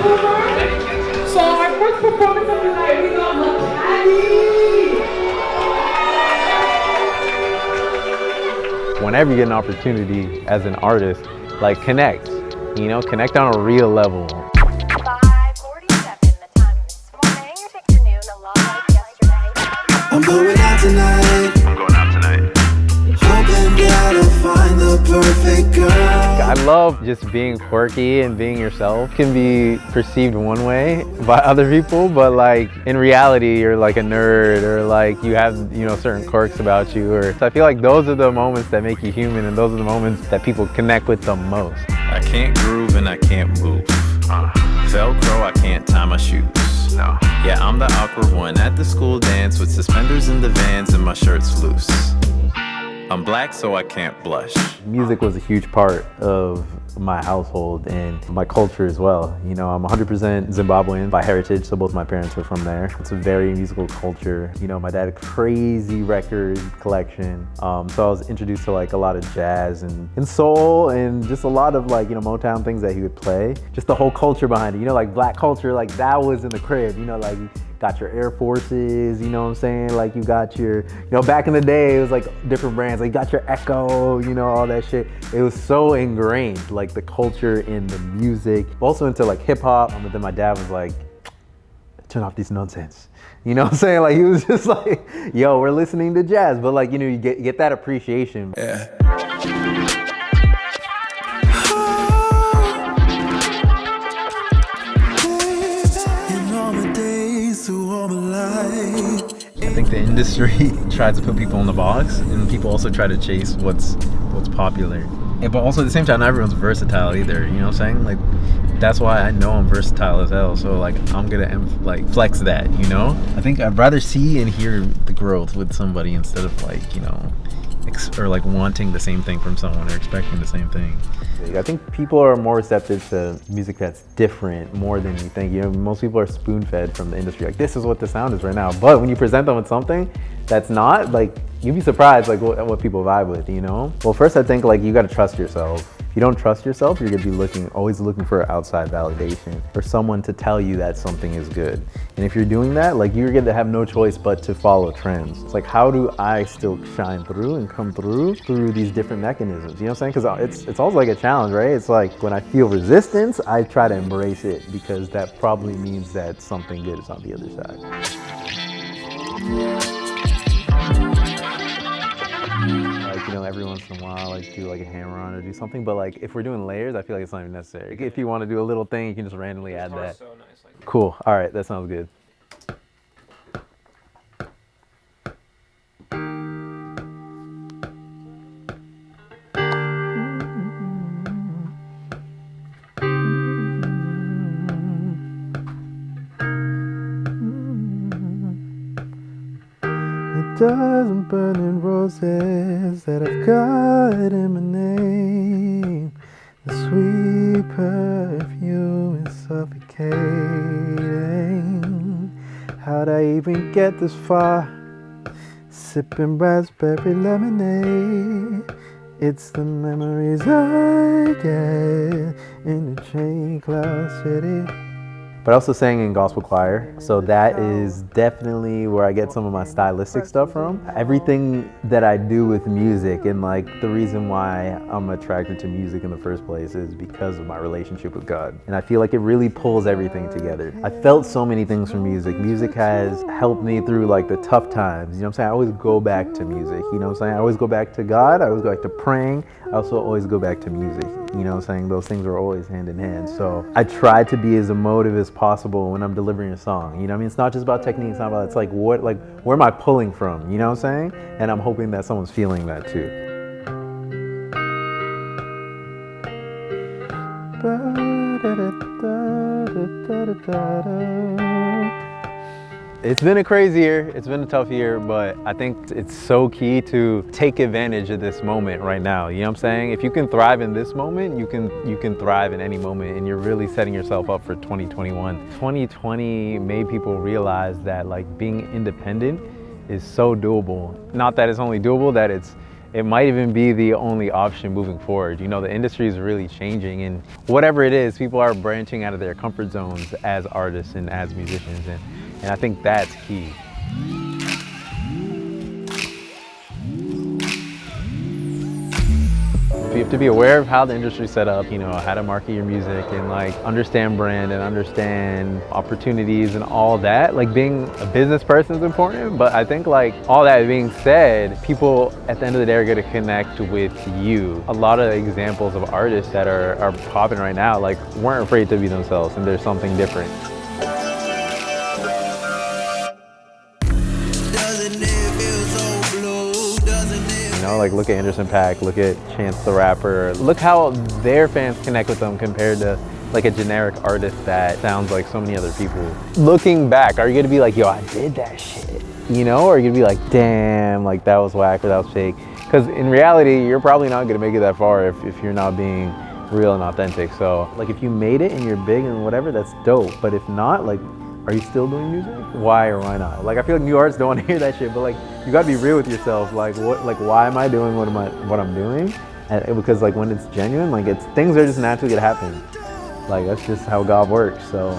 Vancouver. So our first performance of the night, we got Makadi. Whenever you get an opportunity as an artist, like connect, you know, connect on a real level. 5:47, the time this morning. Your tickets are noon, a lot like yesterday. I'm going out tonight. Hoping that I'll find the perfect girl. I love just being quirky and being yourself. Can be perceived one way by other people, but like in reality, you're like a nerd or like you have, you know, certain quirks about you. Or so I feel like those are the moments that make you human, and those are the moments that people connect with the most. I can't groove and I can't move. Velcro, I can't tie my shoes. No. Yeah, I'm the awkward one at the school dance with suspenders in the Vans and my shirt's loose. I'm black, so I can't blush. Music was a huge part of my household and my culture as well. You know, I'm 100% Zimbabwean by heritage, so both my parents were from there. It's a very musical culture. You know, my dad had a crazy record collection. So I was introduced to like a lot of jazz and soul and just a lot of like, you know, Motown things that he would play. Just the whole culture behind it. You know, like black culture, like that was in the crib. You know, like got your Air Forces, you know what I'm saying? Like you got your, you know, back in the day, it was like different brands. Like you got your Echo, you know, all that shit. It was so ingrained, like the culture in the music. Also into like hip hop. But then my dad was like, turn off this nonsense. You know what I'm saying? Like he was just like, yo, we're listening to jazz. But like, you know, you get that appreciation. Yeah. I think the industry tries to put people in the box, and people also try to chase what's popular. Yeah, but also at the same time, not everyone's versatile either. You know what I'm saying? Like that's why I know I'm versatile as hell. So like I'm gonna like flex that. You know? I think I'd rather see and hear the growth with somebody instead of like, you know, or like wanting the same thing from someone or expecting the same thing. I think people are more receptive to music that's different more than you think. You know, most people are spoon-fed from the industry. Like, this is what the sound is right now. But when you present them with something that's not, like, you'd be surprised like what people vibe with, you know? Well, first I think like you gotta trust yourself. If you don't trust yourself, you're gonna be always looking for outside validation or someone to tell you that something is good. And if you're doing that, like you're gonna have no choice but to follow trends. It's like, how do I still shine through and come through these different mechanisms? You know what I'm saying? Because it's also like a challenge, right? It's like when I feel resistance, I try to embrace it because that probably means that something good is on the other side. Like, you know, every once in a while, like do like a hammer on or do something. But like, if we're doing layers, I feel like it's not even necessary. Like, if you want to do a little thing, you can just randomly add that. So nice, like cool. All right, that sounds good. Dozen burning roses that I've got in my name. The sweet perfume is suffocating. How'd I even get this far? Sipping raspberry lemonade. It's the memories I get in the Chain Cloud City. But I also sang in gospel choir, so that is definitely where I get some of my stylistic stuff from. Everything that I do with music, and like the reason why I'm attracted to music in the first place is because of my relationship with God. And I feel like it really pulls everything together. I felt so many things from music. Music has helped me through like the tough times, you know what I'm saying? I always go back to music, you know what I'm saying? I always go back to God, I always go back to praying, I also always go back to music, you know what I'm saying? Those things are always hand in hand. So I try to be as emotive as possible when I'm delivering a song, you know what I mean? It's not just about technique, it's not about, it's like where am I pulling from, you know what I'm saying? And I'm hoping that someone's feeling that too. It's been a crazy year, it's been a tough year, but I think it's so key to take advantage of this moment right now, you know what I'm saying? If you can thrive in this moment, you can thrive in any moment, and you're really setting yourself up for 2021. 2020 made people realize that like being independent is so doable. Not that it's only doable, that it's it might even be the only option moving forward. You know, the industry is really changing, and whatever it is, people are branching out of their comfort zones as artists and as musicians, and I think that's key. You have to be aware of how the industry's set up, you know, how to market your music and like understand brand and understand opportunities and all that. Like being a business person is important, but I think like all that being said, people at the end of the day are going to connect with you. A lot of examples of artists that are popping right now like weren't afraid to be themselves, and there's something different. You know, like look at Anderson .Paak, look at Chance the Rapper. Look how their fans connect with them compared to like a generic artist that sounds like so many other people. Looking back, are you gonna be like, yo, I did that shit? You know, or are you gonna be like, damn, like that was whack or that was fake? Because in reality, you're probably not gonna make it that far if you're not being real and authentic. So like if you made it and you're big and whatever, that's dope. But if not, like, are you still doing music? Why or why not? Like I feel like new artists don't want to hear that shit, but like you gotta be real with yourself. Like why am I doing what I'm doing? And because like when it's genuine, like things are just naturally gonna happen. Like that's just how God works. So